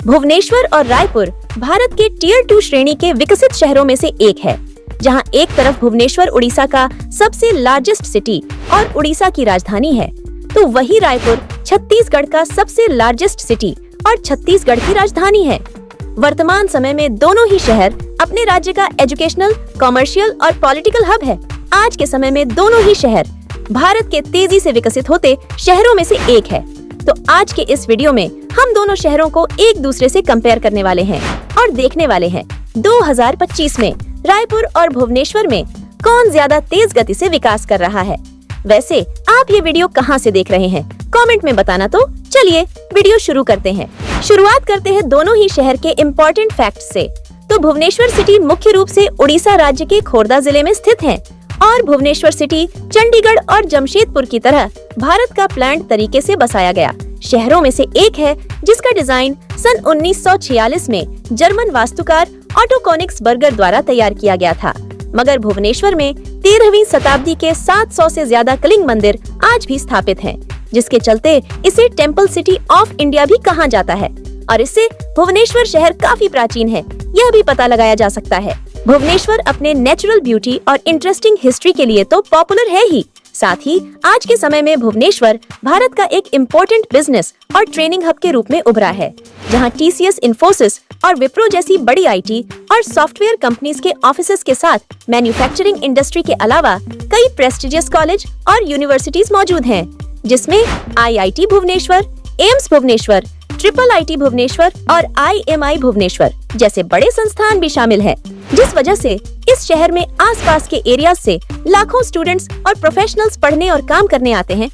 भुवनेश्वर और रायपुर भारत के टियर 2 श्रेणी के विकसित शहरों में से एक है, जहां एक तरफ भुवनेश्वर उड़ीसा का सबसे लार्जेस्ट सिटी और उड़ीसा की राजधानी है, तो वही रायपुर छत्तीसगढ़ का सबसे लार्जेस्ट सिटी और छत्तीसगढ़ की राजधानी है। वर्तमान समय में दोनों ही शहर अपने राज्य का एजुकेशनल, कॉमर्शियल और पॉलिटिकल हब है। आज के समय में दोनों ही शहर भारत के तेजी से विकसित होते शहरों में से एक है। तो आज के इस वीडियो में हम दोनों शहरों को एक दूसरे से कंपेयर करने वाले हैं और देखने वाले हैं 2025 में रायपुर और भुवनेश्वर में कौन ज्यादा तेज गति से विकास कर रहा है। वैसे आप ये वीडियो कहां से देख रहे हैं, कमेंट में बताना। तो चलिए वीडियो शुरू करते हैं। शुरुआत करते हैं दोनों ही शहर के इम्पोर्टेंट फैक्ट्स से। तो भुवनेश्वर सिटी मुख्य रूप से उड़ीसा राज्य के खोर्धा जिले में स्थित है और भुवनेश्वर सिटी चंडीगढ़ और जमशेदपुर की तरह भारत का प्लान्ड तरीके से बसाया गया शहरों में से एक है, जिसका डिजाइन सन 1946 में जर्मन वास्तुकार ऑटो कोनिग्सबर्गर द्वारा तैयार किया गया था। मगर भुवनेश्वर में 13वीं शताब्दी के 700 से ज्यादा कलिंग मंदिर आज भी स्थापित हैं, जिसके चलते इसे टेम्पल सिटी ऑफ इंडिया भी कहा जाता है और इससे भुवनेश्वर शहर काफी प्राचीन है, यह भी पता लगाया जा सकता है। भुवनेश्वर अपने नेचुरल ब्यूटी और इंटरेस्टिंग हिस्ट्री के लिए तो पॉपुलर है ही, साथ ही आज के समय में भुवनेश्वर भारत का एक इम्पोर्टेंट बिजनेस और ट्रेनिंग हब के रूप में उभरा है, जहां TCS, इन्फोसिस और विप्रो जैसी बड़ी IT और सॉफ्टवेयर कंपनीज के ऑफिसेज के साथ मैन्युफैक्चरिंग इंडस्ट्री के अलावा कई प्रेस्टिजियस कॉलेज और यूनिवर्सिटीज मौजूद हैं, जिसमें IIT Bhubaneswar, AIIMS Bhubaneswar, IIIT Bhubaneswar और IMI भुवनेश्वर जैसे बड़े संस्थान भी शामिल हैं, जिस वजह से इस शहर में आसपास के एरिया से लाखों स्टूडेंट्स और प्रोफेशनल्स पढ़ने और काम करने आते हैं।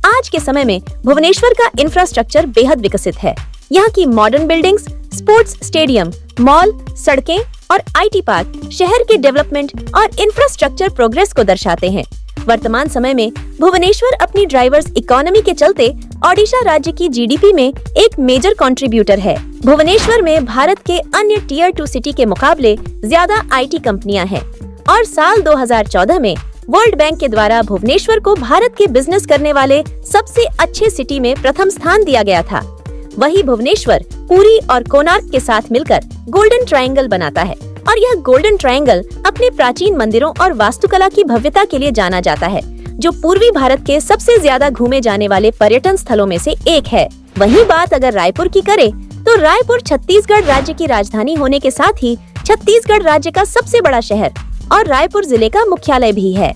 आज के समय में भुवनेश्वर का इंफ्रास्ट्रक्चर बेहद विकसित है। यहाँ की modern buildings, sports stadium, mall, सड़कें और IT पार्क शहर के डेवलपमेंट और इंफ्रास्ट्रक्चर प्रोग्रेस को दर्शाते हैं। वर्तमान समय में भुवनेश्वर अपनी ड्राइवर्स इकोनॉमी के चलते ओडिशा राज्य की GDP में एक मेजर कंट्रीब्यूटर है। भुवनेश्वर में भारत के अन्य टियर 2 सिटी के मुकाबले ज्यादा IT कंपनियां हैं और साल 2014 में वर्ल्ड बैंक के द्वारा भुवनेश्वर को भारत के बिजनेस करने वाले सबसे अच्छे सिटी में प्रथम स्थान दिया गया था। वही भुवनेश्वर पुरी और कोणार्क के साथ मिलकर गोल्डन ट्रायंगल बनाता है और यह गोल्डन ट्रायंगल अपने प्राचीन मंदिरों और वास्तुकला की भव्यता के लिए जाना जाता है, जो पूर्वी भारत के सबसे ज्यादा घूमे जाने वाले पर्यटन स्थलों में से एक है। वहीं बात अगर रायपुर की करें, तो रायपुर छत्तीसगढ़ राज्य की राजधानी होने के साथ ही छत्तीसगढ़ राज्य का सबसे बड़ा शहर और रायपुर जिले का मुख्यालय भी है।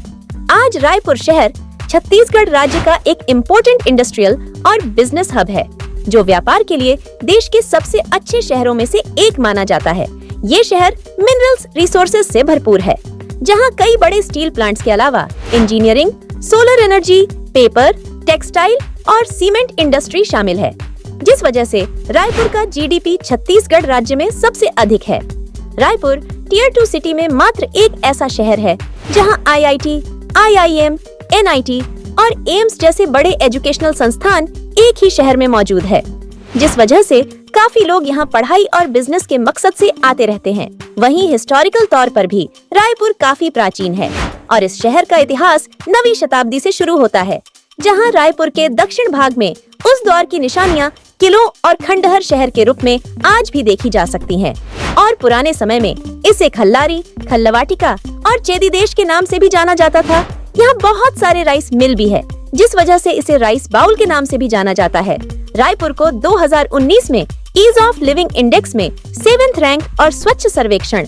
आज रायपुर शहर छत्तीसगढ़ राज्य का एक इम्पोर्टेंट इंडस्ट्रियल और बिजनेस हब है, जो व्यापार के लिए देश के सबसे अच्छे शहरों में से एक माना जाता है। ये शहर मिनरल्स रिसोर्सेज से भरपूर है, जहां कई बड़े स्टील प्लांट्स के अलावा engineering, solar energy, paper, textile और सीमेंट इंडस्ट्री शामिल है, जिस वजह से रायपुर का GDP छत्तीसगढ़ राज्य में सबसे अधिक है। रायपुर टियर 2 सिटी में मात्र एक ऐसा शहर है जहां IIT, IIM, NIT और एम्स जैसे बड़े एजुकेशनल संस्थान एक ही शहर में मौजूद है, जिस वजह से काफी लोग यहाँ पढ़ाई और बिजनेस के मकसद से आते रहते हैं। वहीं हिस्टोरिकल तौर पर भी रायपुर काफी प्राचीन है और इस शहर का इतिहास 9वीं शताब्दी से शुरू होता है, जहाँ रायपुर के दक्षिण भाग में उस दौर की निशानियाँ किलों और खंडहर शहर के रूप में आज भी देखी जा सकती हैं। और पुराने समय में इसे खल्लारी, खल्लवाटिका और चेदी देश के नाम से भी जाना जाता था। यहाँ बहुत सारे राइस मिल भी है, जिस वजह से इसे राइस बाउल के नाम से भी जाना जाता है। रायपुर को 2019 में ईज ऑफ लिविंग इंडेक्स में 7th रैंक और स्वच्छ सर्वेक्षण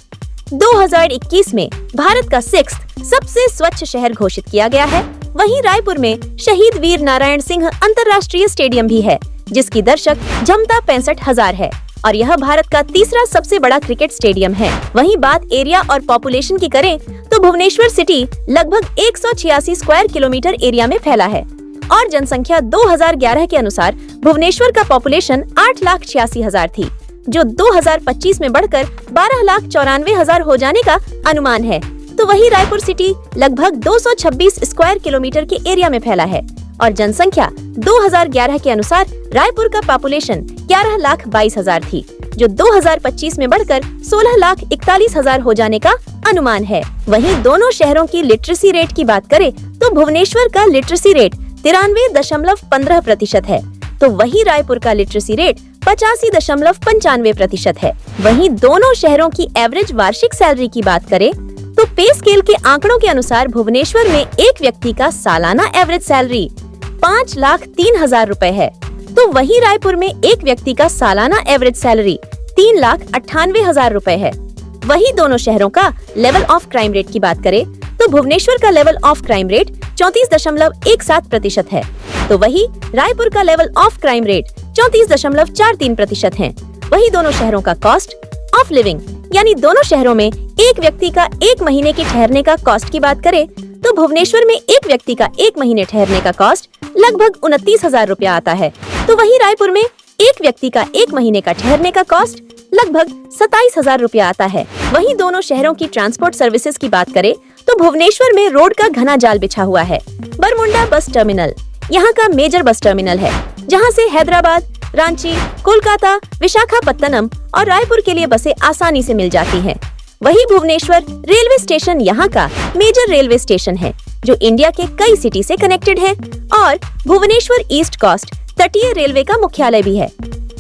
2021 में भारत का 6th सबसे स्वच्छ शहर घोषित किया गया है। वहीं रायपुर में शहीद वीर नारायण सिंह अंतर्राष्ट्रीय स्टेडियम भी है, जिसकी दर्शक क्षमता 65,000 है और यह भारत का तीसरा सबसे बड़ा क्रिकेट स्टेडियम है। वहीं बात एरिया और पॉपुलेशन की करें, तो भुवनेश्वर सिटी लगभग 186 स्क्वायर किलोमीटर एरिया में फैला है और जनसंख्या 2011 के अनुसार भुवनेश्वर का पॉपुलेशन 8,86,000 थी, जो 2025 में बढ़कर 12,94,000 हो जाने का अनुमान है। तो वही रायपुर सिटी लगभग 226 स्क्वायर किलोमीटर के एरिया में फैला है और जनसंख्या 2011 के अनुसार रायपुर का पॉपुलेशन 11,22,000 थी, जो 2025 में बढ़कर 16,41,000 हो जाने का अनुमान है। वहीं दोनों शहरों की लिटरेसी रेट की बात करें तो भुवनेश्वर का लिटरेसी रेट 93.15% है, तो वही रायपुर का लिटरेसी रेट 85.95% है। वहीं दोनों शहरों की एवरेज वार्षिक सैलरी की बात करें तो पे स्केल के आंकड़ों के अनुसार भुवनेश्वर में एक व्यक्ति का सालाना एवरेज सैलरी 5,03,000 रुपए है, तो वहीं रायपुर में एक व्यक्ति का सालाना एवरेज सैलरी 3,98,000 रुपए है। वहीं दोनों शहरों का लेवल ऑफ क्राइम रेट की बात करें तो भुवनेश्वर का लेवल ऑफ क्राइम रेट 34.17% है, तो वहीं रायपुर का लेवल ऑफ क्राइम रेट 34.43% है। वहीं दोनों शहरों का कॉस्ट ऑफ लिविंग यानी दोनों शहरों में एक व्यक्ति का एक महीने के ठहरने का कॉस्ट की बात करें तो भुवनेश्वर में एक व्यक्ति का एक महीने ठहरने का कॉस्ट लगभग 29,000 रुपया आता है, तो वहीं रायपुर में एक व्यक्ति का एक महीने का ठहरने का कॉस्ट लगभग 27,000 रुपया आता है। वहीं दोनों शहरों की ट्रांसपोर्ट सर्विसेज की बात करें तो भुवनेश्वर में रोड का घना जाल बिछा हुआ है। बरमुंडा बस टर्मिनल यहाँ का मेजर बस टर्मिनल है, जहाँ से हैदराबाद, रांची, कोलकाता, विशाखापत्तनम और रायपुर के लिए बसें आसानी से मिल जाती हैं। वहीं भुवनेश्वर रेलवे स्टेशन यहाँ का मेजर रेलवे स्टेशन है, जो इंडिया के कई सिटी से कनेक्टेड है और भुवनेश्वर ईस्ट कोस्ट तटीय रेलवे का मुख्यालय भी है।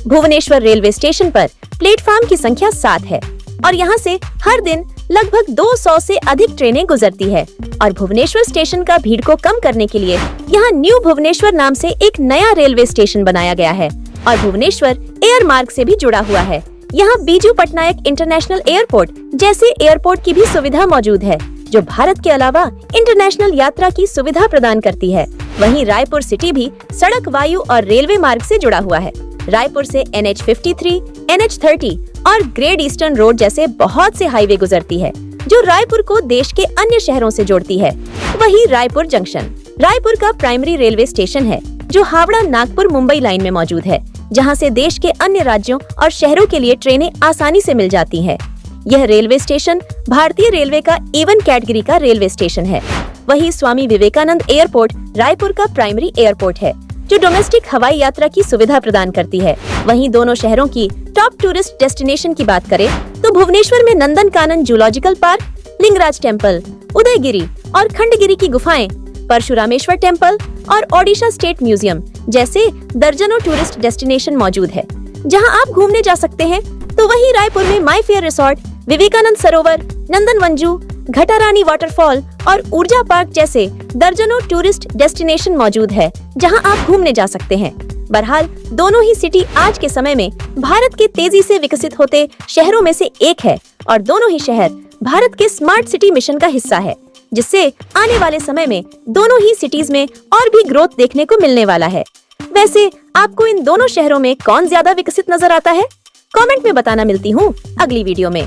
भुवनेश्वर रेलवे स्टेशन पर प्लेटफॉर्म की संख्या 7 है और यहाँ से हर दिन लगभग 200 से अधिक ट्रेनें गुजरती है और भुवनेश्वर स्टेशन का भीड़ को कम करने के लिए यहाँ न्यू भुवनेश्वर नाम से एक नया रेलवे स्टेशन बनाया गया है और भुवनेश्वर एयर मार्ग से भी जुड़ा हुआ है। यहाँ बीजू पटनायक इंटरनेशनल एयरपोर्ट जैसे एयरपोर्ट की भी सुविधा मौजूद है, जो भारत के अलावा इंटरनेशनल यात्रा की सुविधा प्रदान करती है। वहीं रायपुर सिटी भी सड़क, वायु और रेलवे मार्ग से जुड़ा हुआ है। रायपुर से NH53, NH30 और ग्रेट ईस्टर्न रोड जैसे बहुत से हाईवे गुजरती है, जो रायपुर को देश के अन्य शहरों से जोड़ती है। वहीं रायपुर जंक्शन रायपुर का प्राइमरी रेलवे स्टेशन है, जो हावड़ा, नागपुर, मुंबई लाइन में मौजूद है, जहां से देश के अन्य राज्यों और शहरों के लिए ट्रेनें आसानी से मिल जाती हैं। यह रेलवे स्टेशन भारतीय रेलवे का A1 कैटेगरी का रेलवे स्टेशन है। वहीं स्वामी विवेकानंद एयरपोर्ट रायपुर का प्राइमरी एयरपोर्ट है, जो डोमेस्टिक हवाई यात्रा की सुविधा प्रदान करती है। वहीं दोनों शहरों की टॉप टूरिस्ट डेस्टिनेशन की बात करें तो भुवनेश्वर में Nandankanan zoological park, Lingaraj temple, Udayagiri और खंडगिरी की गुफाएं, परशुरामेश्वर टेम्पल और ओडिशा स्टेट म्यूजियम जैसे दर्जनों टूरिस्ट डेस्टिनेशन मौजूद है, जहां आप घूमने जा सकते हैं। तो वहीं रायपुर में माई फेयर रिसोर्ट, विवेकानंद सरोवर, नंदन वंजू, घटारानी वाटरफॉल और ऊर्जा पार्क जैसे दर्जनों टूरिस्ट डेस्टिनेशन मौजूद है, जहां आप घूमने जा सकते हैं। बहरहाल दोनों ही सिटी आज के समय में भारत के तेजी से विकसित होते शहरों में से एक है और दोनों ही शहर भारत के स्मार्ट सिटी मिशन का हिस्सा है, जिससे आने वाले समय में दोनों ही सिटीज में और भी ग्रोथ देखने को मिलने वाला है। वैसे आपको इन दोनों शहरों में कौन ज्यादा विकसित नजर आता है? कमेंट में बताना। मिलती हूँ अगली वीडियो में।